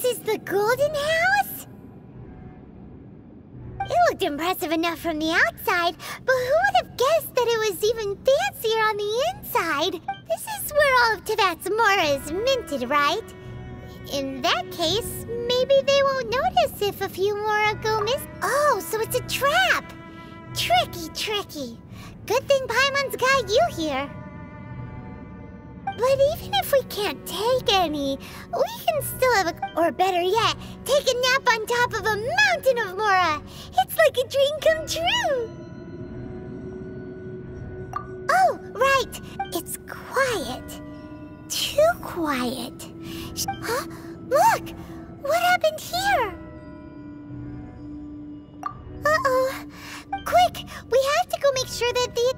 is the Golden House? It looked impressive enough from the outside, but who would have guessed that it was even fancier on the inside? This is where all of Tevat's Mora is minted, right? In that case, maybe they won't notice if a few Mora go miss. Oh, so it's a trap! Tricky, tricky. Good thing Paimon's got you here. But even if we can't take any, we can still have or better yet, take a nap on top of a mountain of Mora. It's like a dream come true. Oh, right. It's quiet. Too quiet. Huh? Look! What happened here? Uh-oh. Quick! We have to go make sure that the...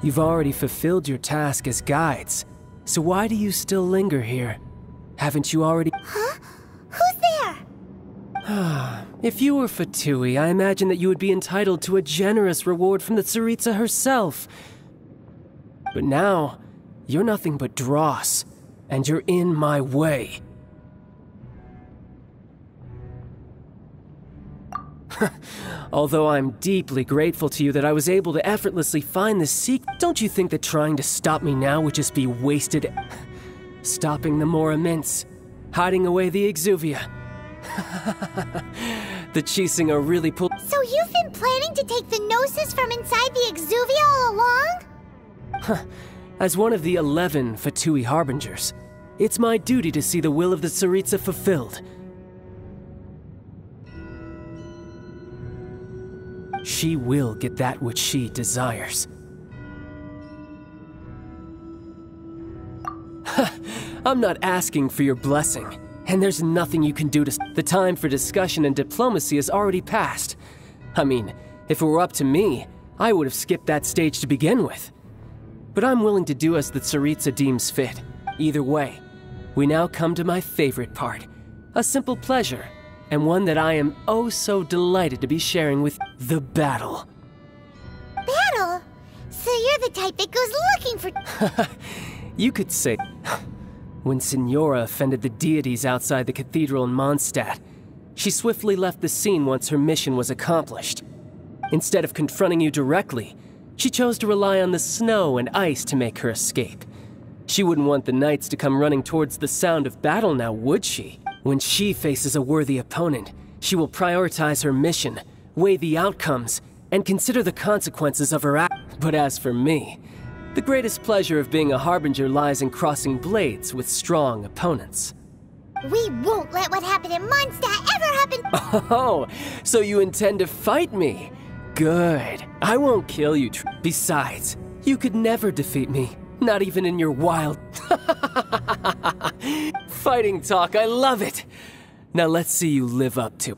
You've already fulfilled your task as guides, so why do you still linger here? Haven't you already— Huh? Who's there? If you were Fatui, I imagine that you would be entitled to a generous reward from the Tsaritsa herself. But now, you're nothing but dross, and you're in my way. Although I'm deeply grateful to you that I was able to effortlessly find this secret, don't you think that trying to stop me now would just be wasted? Stopping the Mora Mints, hiding away the Exuvia. The Chisinga really pulled— So you've been planning to take the Gnosis from inside the Exuvia all along? As one of the 11 Fatui Harbingers, it's my duty to see the will of the Tsaritsa fulfilled. She will get that which she desires. I'm not asking for your blessing, and there's nothing you can do to— The time for discussion and diplomacy has already passed. I mean, if it were up to me, I would have skipped that stage to begin with. But I'm willing to do as the Tsaritsa deems fit. Either way, we now come to my favorite part. A simple pleasure, and one that I am oh so delighted to be sharing with— the battle. Battle? So you're the type that goes looking for— You could say— When Signora offended the deities outside the cathedral in Mondstadt, she swiftly left the scene once her mission was accomplished. Instead of confronting you directly, she chose to rely on the snow and ice to make her escape. She wouldn't want the knights to come running towards the sound of battle now, would she? When she faces a worthy opponent, she will prioritize her mission, weigh the outcomes, and consider the consequences of her act. But as for me, the greatest pleasure of being a Harbinger lies in crossing blades with strong opponents. We won't let what happened in Mondstadt ever happen— Oh, so you intend to fight me? Good. I won't kill you. Besides, you could never defeat me, not even in your wild— Fighting talk, I love it! Now let's see you live up to—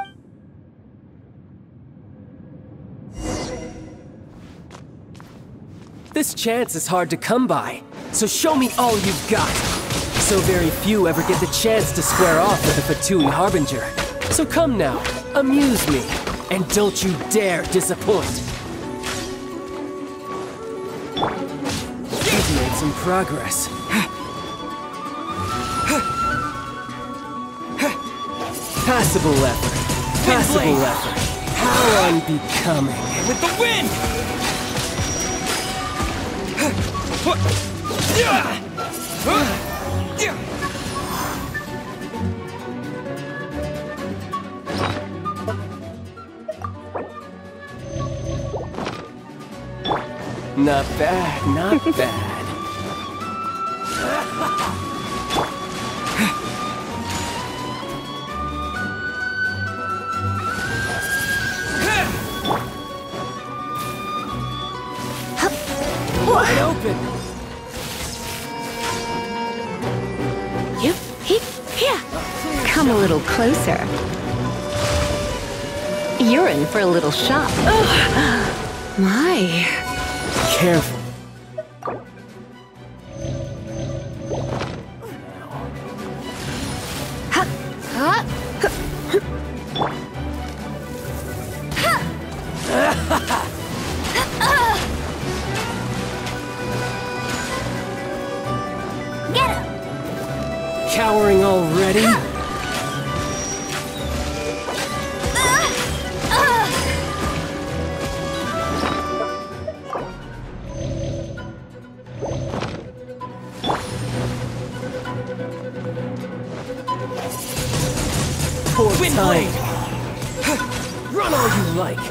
This chance is hard to come by, so show me all you've got. So very few ever get the chance to square off with the Fatui Harbinger. So come now, amuse me, and don't you dare disappoint. You've made some progress. Passable effort. Passable effort. How unbecoming. With the wind! Not bad, not bad. Wide open. Here. Come a little closer. You're in for a little shock. My. Careful. Cowering already? Poor time. Run all you like.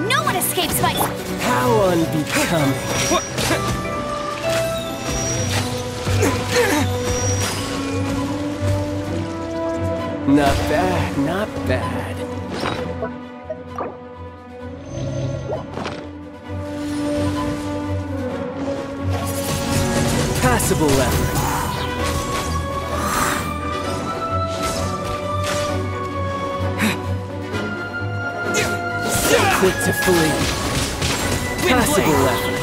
No one escapes my... How unbecoming. Not bad, not bad. Passable effort. So quick to flee. Passable effort.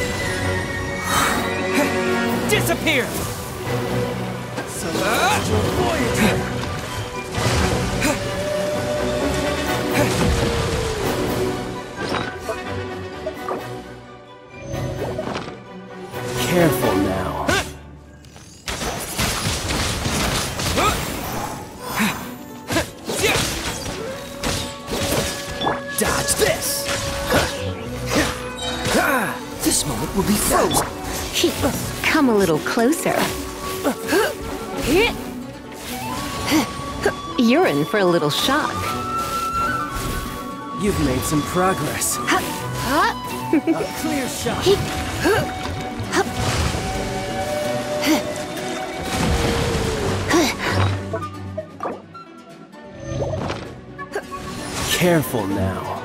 Disappear! Celestial Voyager. Careful now. Dodge this! This moment will be frozen. Come a little closer. You're in for a little shock. You've made some progress. A clear shot. Careful now.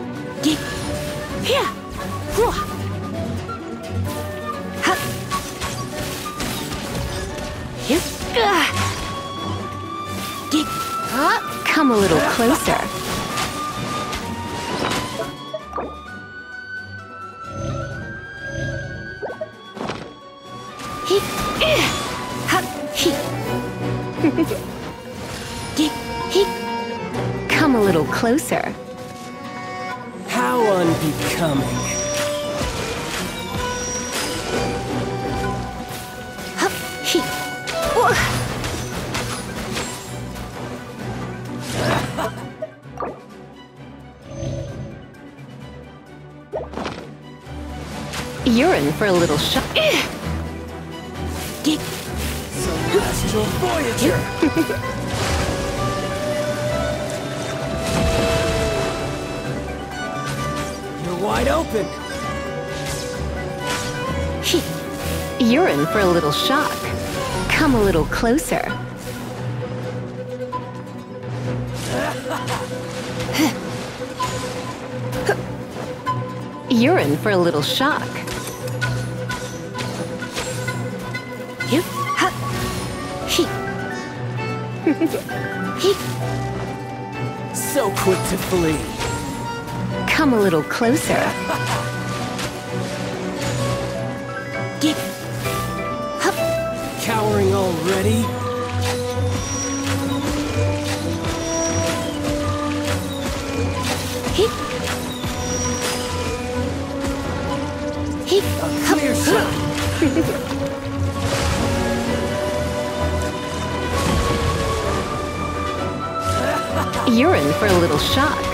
Come a little closer. Come a little closer. How unbecoming. You're in for a little shock. Celestial Voyager! You're wide open! You're in for a little shock. Come a little closer. You're in for a little shock. So quick to flee. Come a little closer. Cowering already? A clear shot. You're in for a little shock.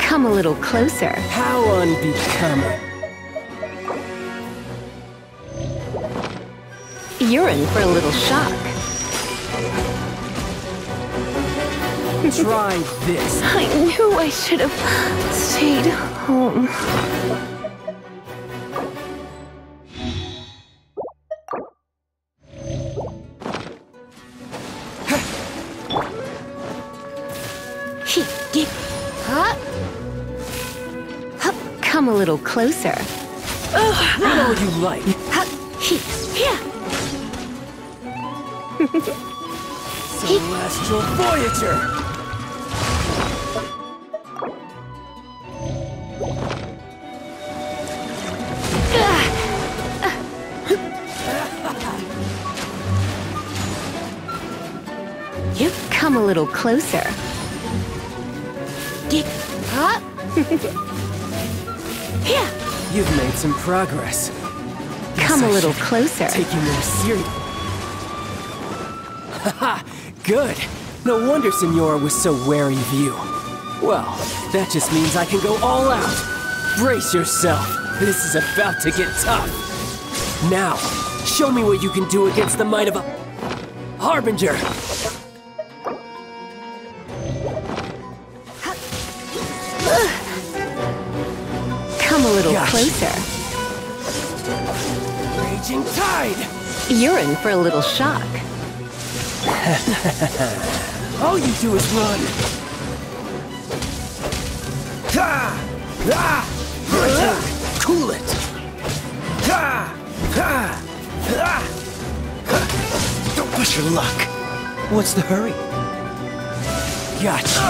Come a little closer. How unbecoming. You're in for a little shock. Try this. I knew I should have stayed home. Come a little closer. Run all you like. Celestial Voyager! Come a little closer. Huh? You've made some progress. Come a little closer. Take you more serious. Haha, good. No wonder Senora was so wary of you. Well, that just means I can go all out. Brace yourself. This is about to get tough. Now, show me what you can do against the might of a Harbinger. Come a little closer. Raging tide! You're in for a little shock. All you do is run. Cool it. Don't push your luck. What's the hurry? Gotcha.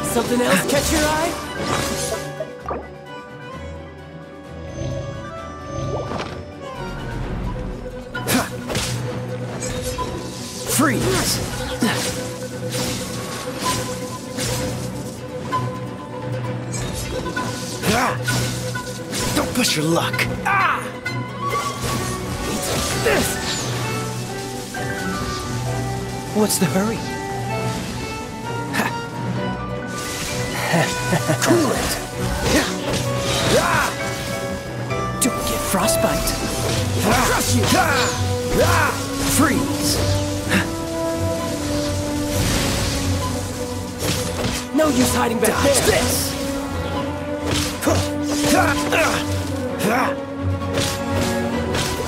Something else catch your eye? Freeze! Don't push your luck. This! What's the hurry? Cool it! Don't get frostbite. Crush you! Freeze! No use hiding back Dodge there! this!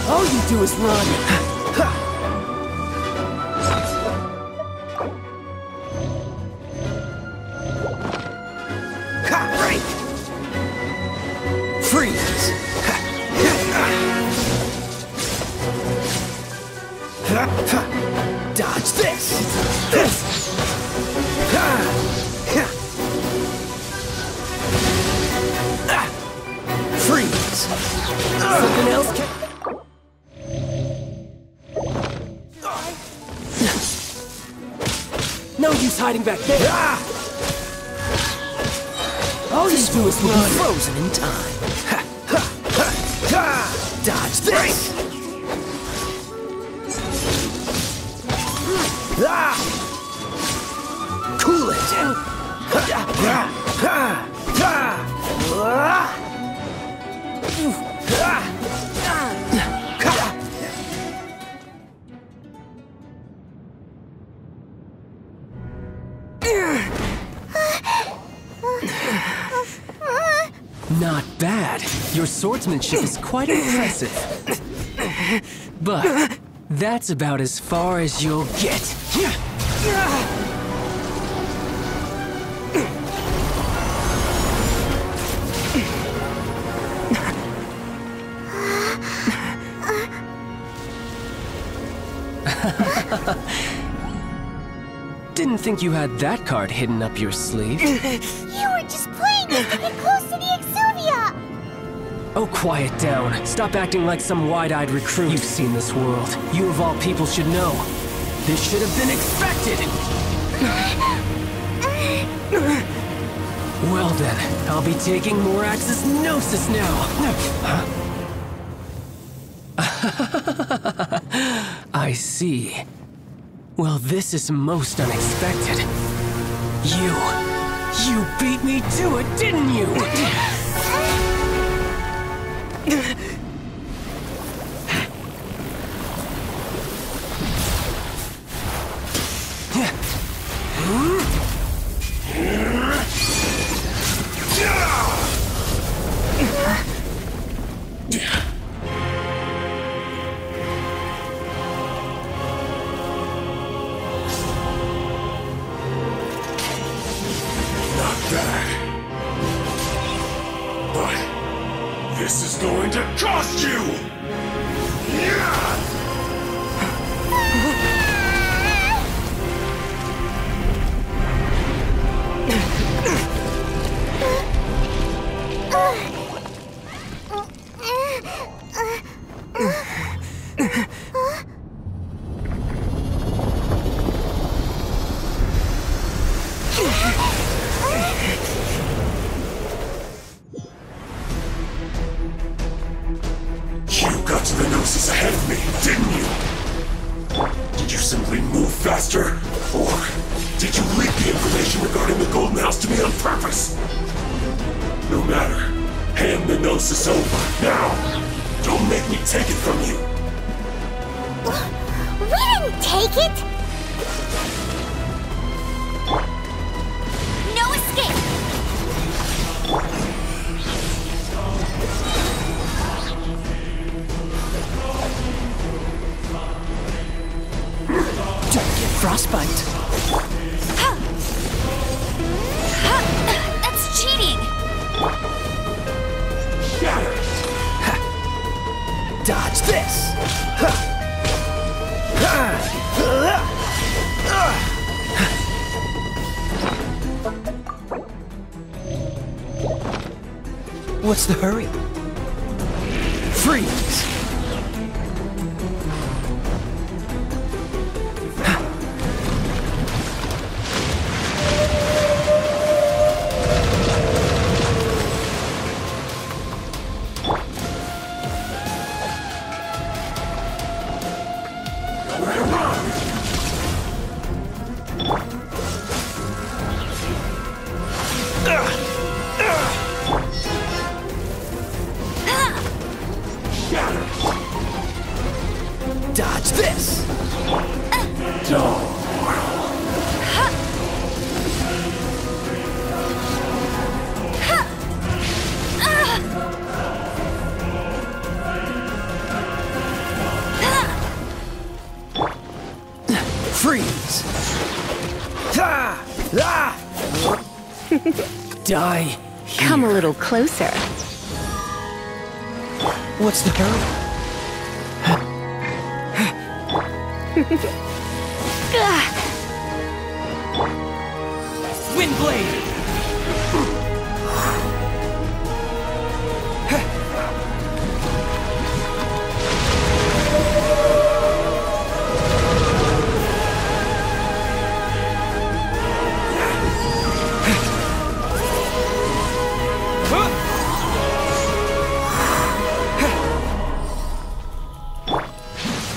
All you do is run. Break! Freeze! Dodge this! Freeze! Something else can... No use hiding back there! All you do is run. Frozen in time. Dodge this! Cool it! Not bad. Your swordsmanship is quite impressive. But that's about as far as you'll get. Didn't think you had that card hidden up your sleeve. You were just playing us to get close to the Exuvia! Oh, quiet down. Stop acting like some wide-eyed recruit. You've seen this world. You of all people should know. This should have been expected! Well then, I'll be taking Morax's Gnosis now! I see. Well, this is most unexpected. You beat me to it, didn't you? But this is going to cost you! This is over now. Don't make me take it from you. We didn't take it! No escape! Don't get frostbite. That's cheating! Shatter! Dodge this. What's the hurry? Freeze! Dodge this! Freeze! Die. Come a little closer. What's the hurry? Windblade!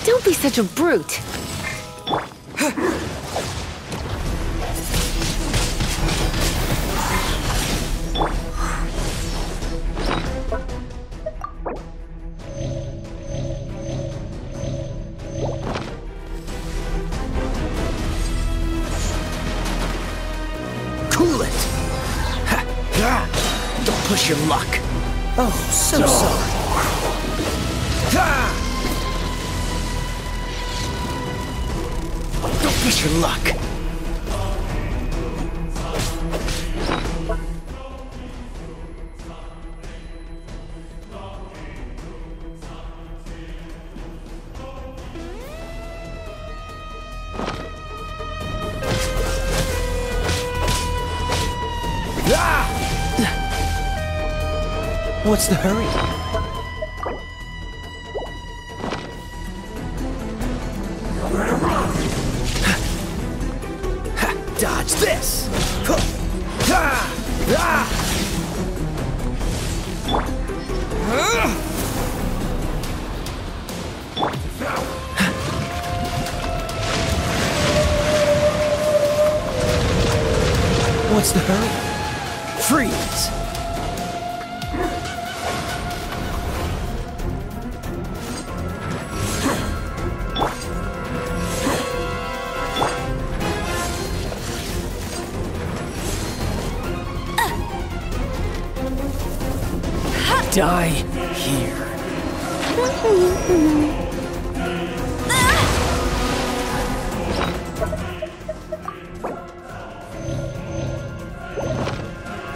Don't be such a brute. Cool it! Don't push your luck. Oh, so sorry. Don't push your luck. What's the hurry? Dodge this! What's the hurry? Freeze! Die here.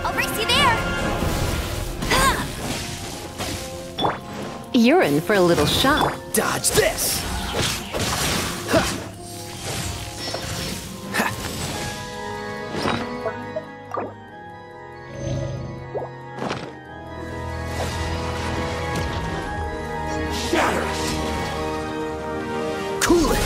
I'll race you there! You're in for a little shock. Dodge this! Cool it!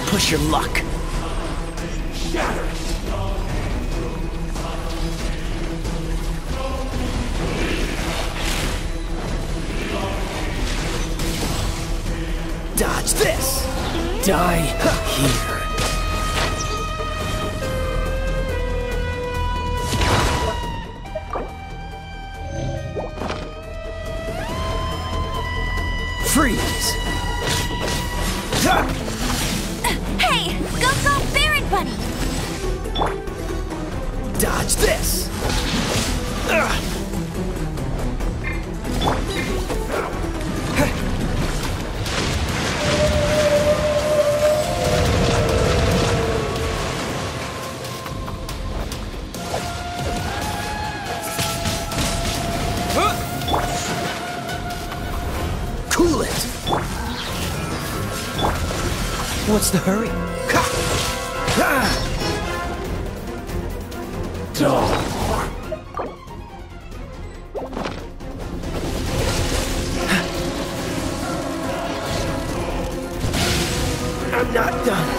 push your luck. Shatter! Dodge this! Die here. Freeze! Hey! Go, Baron Bunny! Dodge this! Cool it! What's the hurry? Dull. I'm not done.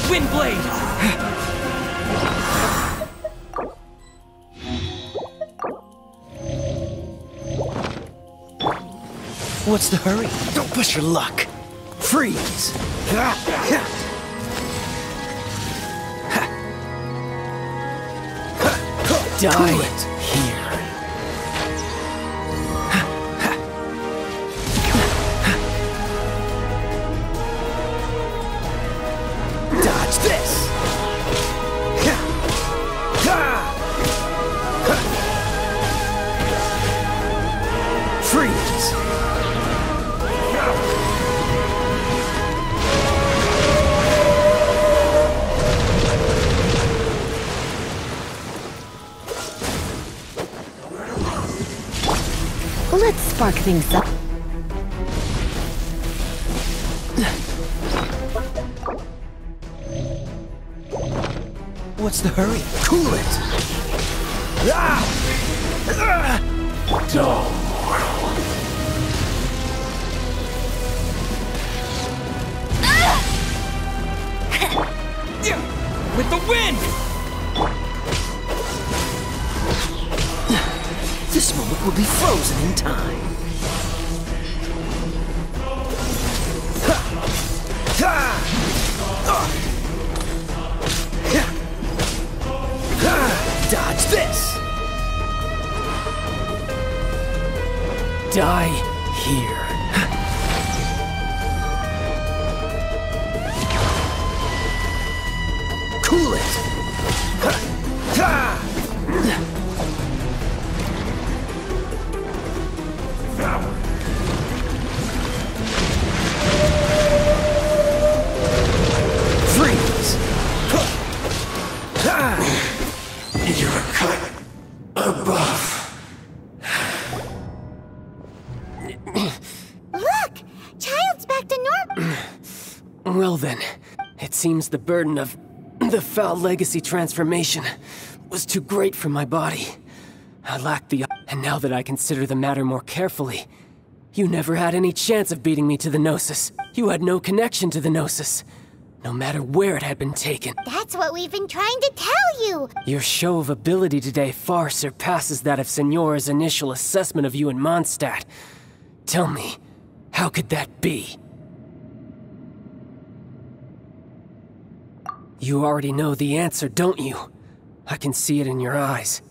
Windblade! What's the hurry? Don't push your luck. Freeze! Die Cool it. here. Dodge this! Freeze! Let's spark things up. What's the hurry? Cool it! Dull. With the wind! This moment will be frozen in time. Dodge this! Die here. Cool it! Freeze! You're a cut above. Look! Child's back to normal. Well then, it seems the burden of the foul legacy transformation was too great for my body. I lacked the... And now that I consider the matter more carefully, you never had any chance of beating me to the Gnosis. You had no connection to the Gnosis, no matter where it had been taken. That's what we've been trying to tell you. Your show of ability today far surpasses that of Signora's initial assessment of you in Mondstadt. Tell me, how could that be? You already know the answer, don't you? I can see it in your eyes.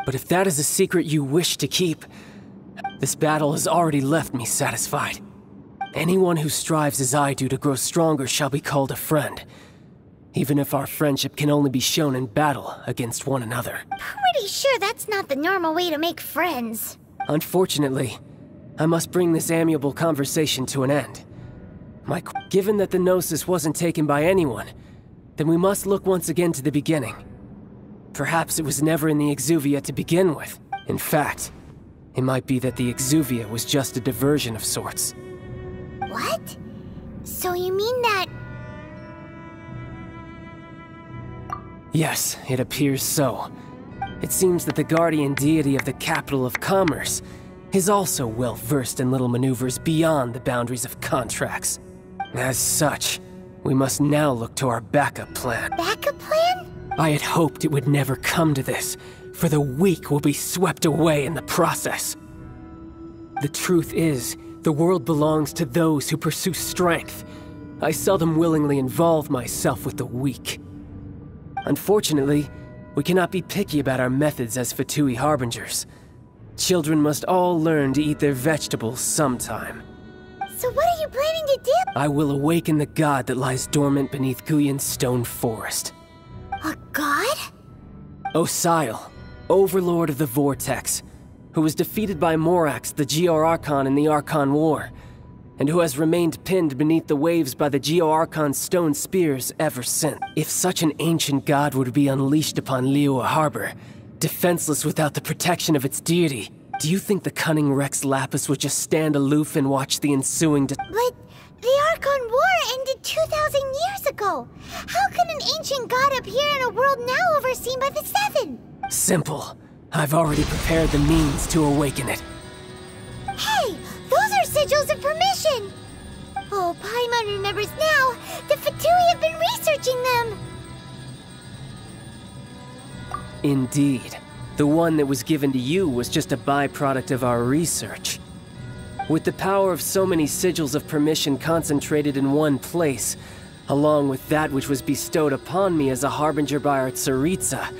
But if that is a secret you wish to keep, this battle has already left me satisfied. Anyone who strives as I do to grow stronger shall be called a friend, even if our friendship can only be shown in battle against one another. Pretty sure that's not the normal way to make friends. Unfortunately, I must bring this amiable conversation to an end. Given that the Gnosis wasn't taken by anyone, then we must look once again to the beginning. Perhaps it was never in the Exuvia to begin with. In fact, it might be that the Exuvia was just a diversion of sorts. What? So you mean that... Yes, it appears so. It seems that the guardian deity of the capital of commerce is also well versed in little maneuvers beyond the boundaries of contracts. As such, we must now look to our backup plan. Backup plan? I had hoped it would never come to this, for the weak will be swept away in the process. The truth is, the world belongs to those who pursue strength. I seldom willingly involve myself with the weak. Unfortunately, we cannot be picky about our methods as Fatui Harbingers. Children must all learn to eat their vegetables sometime. So what are you planning to do? I will awaken the god that lies dormant beneath Guyan's stone forest. A god? Osial, overlord of the Vortex, who was defeated by Morax, the Geo-Archon in the Archon War, and who has remained pinned beneath the waves by the Geo-Archon's stone spears ever since. If such an ancient god were to be unleashed upon liyue Harbor, defenseless without the protection of its deity, do you think the cunning Rex Lapis would just stand aloof and watch the ensuing But the Archon War ended 2,000 years ago. How can an ancient god appear in a world now overseen by the Seven? Simple. I've already prepared the means to awaken it. Hey, those are sigils of permission. Oh, Paimon remembers now. The Fatui have been researching them. Indeed. The one that was given to you was just a byproduct of our research. With the power of so many sigils of permission concentrated in one place, along with that which was bestowed upon me as a harbinger by our Tsaritsa,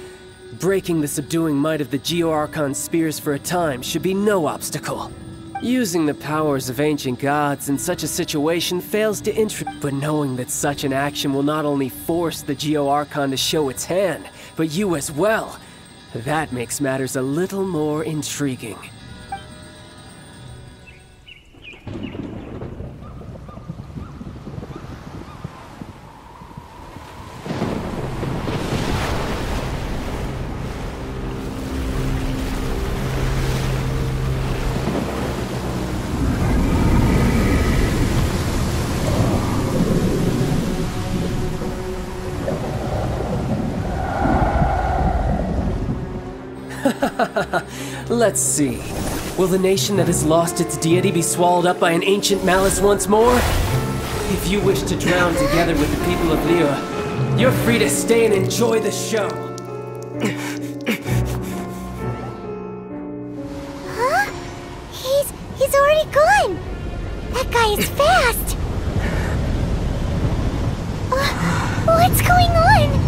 breaking the subduing might of the Geo-Archon spears for a time should be no obstacle. Using the powers of ancient gods in such a situation fails to interest, but knowing that such an action will not only force the Geo-Archon to show its hand, but you as well, that makes matters a little more intriguing. Let's see. Will the nation that has lost its deity be swallowed up by an ancient malice once more? If you wish to drown together with the people of liyue, you're free to stay and enjoy the show. Huh? He's already gone. That guy is fast. What's going on?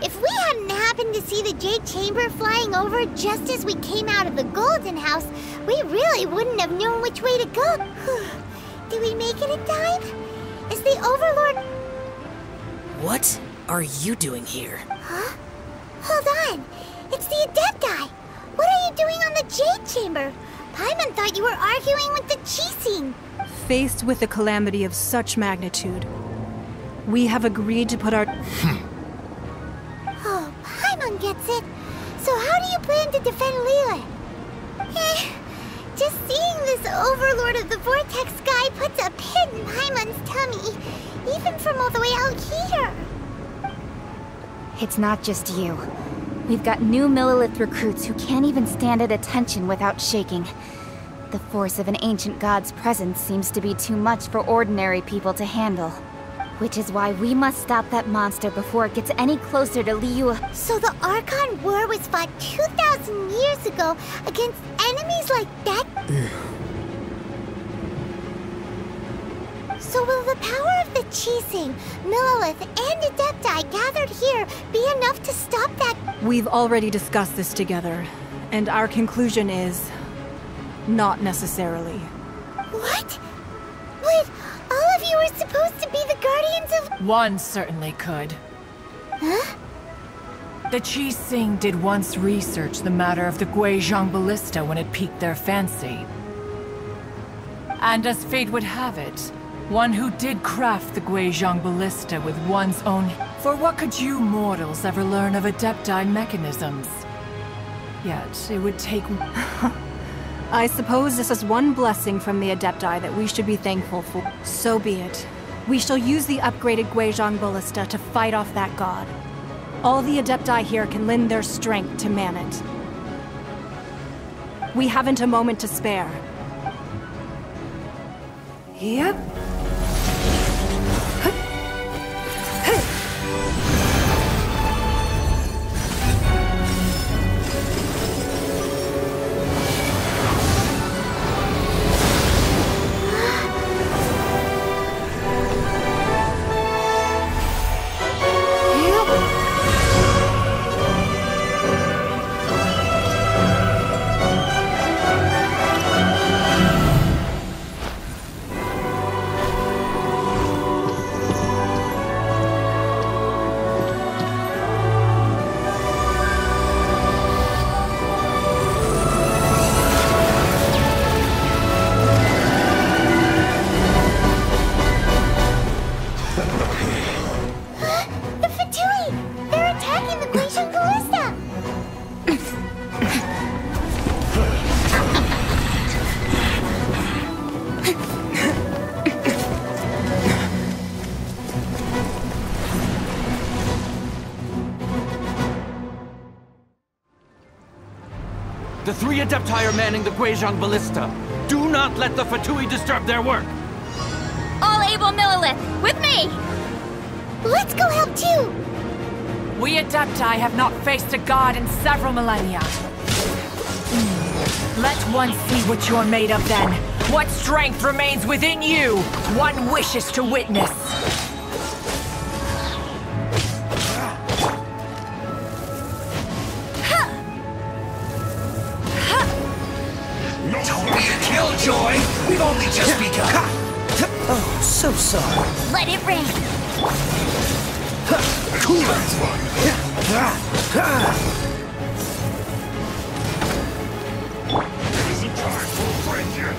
If we hadn't happened to see the Jade Chamber flying over just as we came out of the Golden House, we really wouldn't have known which way to go. Did we make it in time? Is the Overlord... What are you doing here? Huh? Hold on. It's the Adepti. What are you doing on the Jade Chamber? Paimon thought you were arguing with the Chising. Faced with a calamity of such magnitude, we have agreed to put our... Oh, Paimon gets it. So how do you plan to defend liyue? Just seeing this Overlord of the Vortex guy puts a pit in Paimon's tummy, even from all the way out here. It's not just you. We've got new Millilith recruits who can't even stand at attention without shaking. The force of an ancient god's presence seems to be too much for ordinary people to handle. Which is why we must stop that monster before it gets any closer to liyue. So the Archon War was fought 2,000 years ago against enemies like that? So will the power of the Chising, Millilith, and Adepti gathered here be enough to stop that? We've already discussed this together, and our conclusion is... not necessarily. What? Wait, all of you were supposed to be the guardians of... One certainly could. Huh? The Chi Sing did once research the matter of the Guizhong ballista when it piqued their fancy. And as fate would have it, one who did craft the Guizhong ballista with one's own... For what could you mortals ever learn of Adepti mechanisms? Yet, it would take... I suppose this is one blessing from the Adepti that we should be thankful for. So be it. We shall use the upgraded Guizhong ballista to fight off that god. All the Adepti here can lend their strength to man it. We haven't a moment to spare. Yep. The three Adepti are manning the Guizhong ballista. Do not let the Fatui disturb their work! All able Millilith, with me! Let's go help too! We Adepti have not faced a god in several millennia. Let one see what you're made of then. What strength remains within you, one wishes to witness. Don't be a killjoy! We've only just begun! Oh, so sorry. Let it rain! Isn't time for a break yet.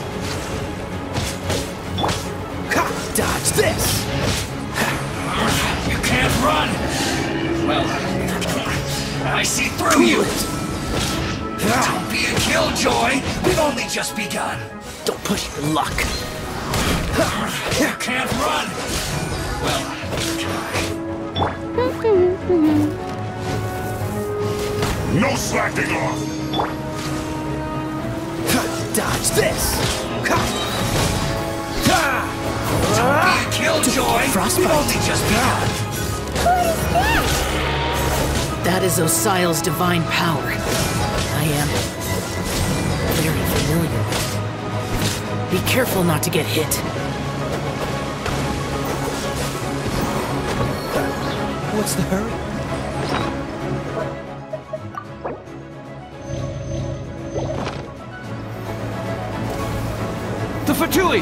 Dodge this! You can't run! Well, I see through you! Don't be a killjoy! We've only just begun! Don't push your luck! You can't run! Well, No slacking off! dodge this! Don't be a killjoy! We've only just begun! That is Osial's divine power. I am very familiar with it. Be careful not to get hit. What's the hurry? The Fatui!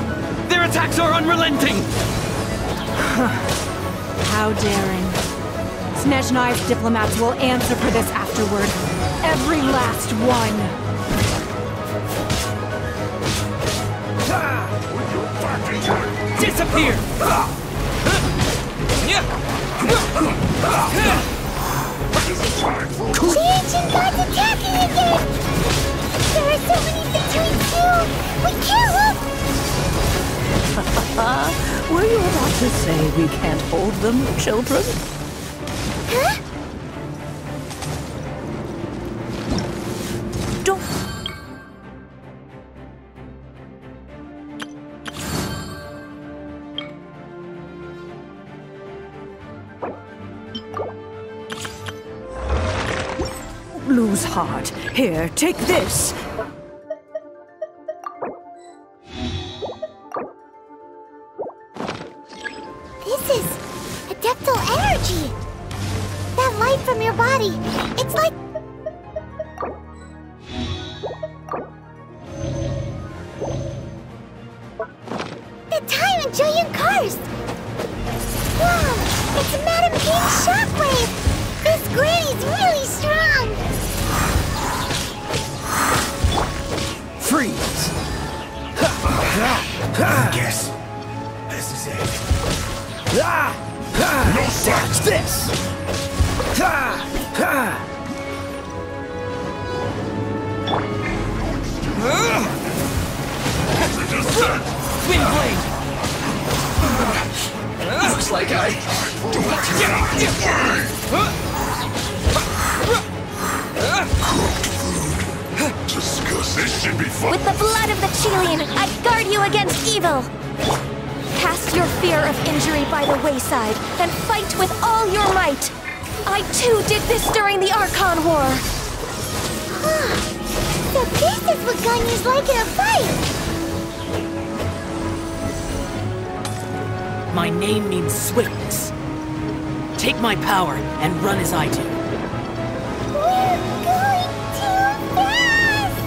Their attacks are unrelenting! How daring. Snezhnai's diplomats will answer for this afterward. Every last one. Disappear! The ancient god's attacking again! There are so many between too! We can't look! Were you about to say we can't hold them, children? Huh? Don't... Lose heart. Here, take this. This is adeptal energy! That light from your body, it's like... first! Whoa! It's Madam King's shockwave! This granny's really strong! Freeze! I guess this is it. No touch this! Wind blade! Looks like I Discuss. This should be fun. With the blood of the Chilean, I guard you against evil! Cast your fear of injury by the wayside, and fight with all your might! I too did this during the Archon War! So this is what Ganya's like in a fight! My name means swiftness. Take my power and run as I do. We're going too fast!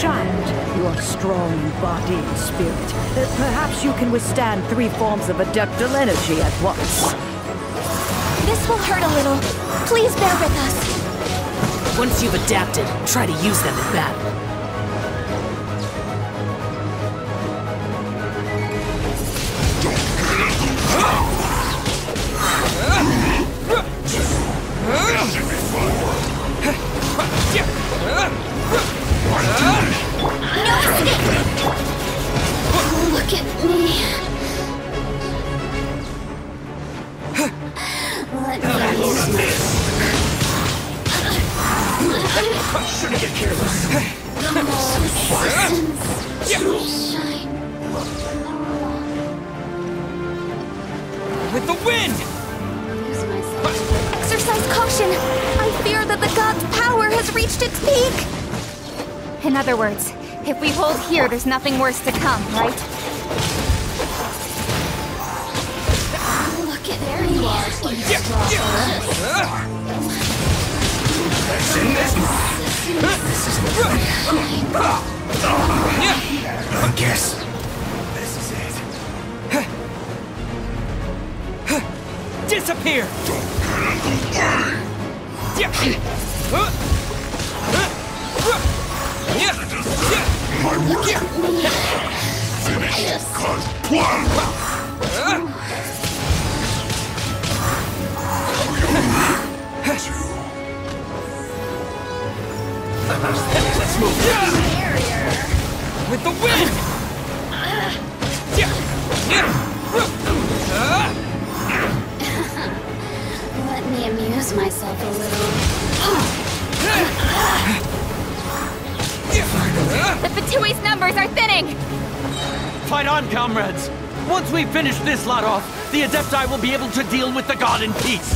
Child, you are strong in body and spirit. Perhaps you can withstand 3 forms of adeptal energy at once. This will hurt a little. Please bear with us. Once you've adapted, try to use them in battle. This should be Look at me. shouldn't get careless. With the wind! Exercise caution! I fear that the god's power has reached its peak! In other words, if we hold here, there's nothing worse to come, right? Look at there you are. I guess this is it. Disappear! my work. Finish. Let's move. With the wind! Let me amuse myself a little. The Fatui's numbers are thinning! Fight on, comrades! Once we finish this lot off, the Adepti will be able to deal with the god in peace!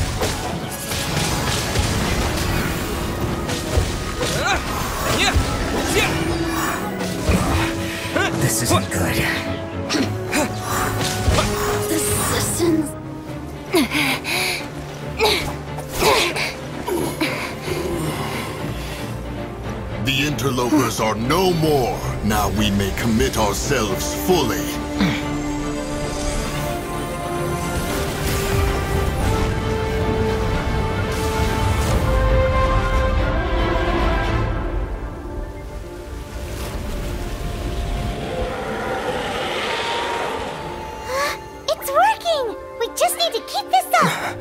This isn't good. The systems. The interlopers are no more. Now we may commit ourselves fully. It's working! We just need to keep this up!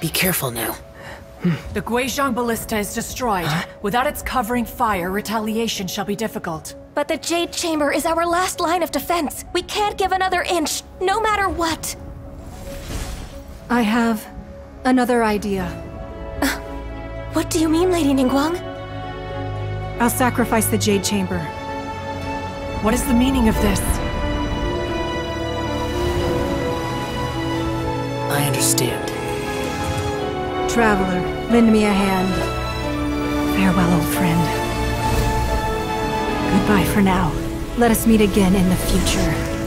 Be careful now. The Guizhong Ballista is destroyed. Without its covering fire, retaliation shall be difficult. But the Jade Chamber is our last line of defense. We can't give another inch, no matter what. I have another idea. What do you mean, Lady Ningguang? I'll sacrifice the Jade Chamber. What is the meaning of this? I understand. Traveler, lend me a hand. Farewell, old friend. Goodbye for now. Let us meet again in the future.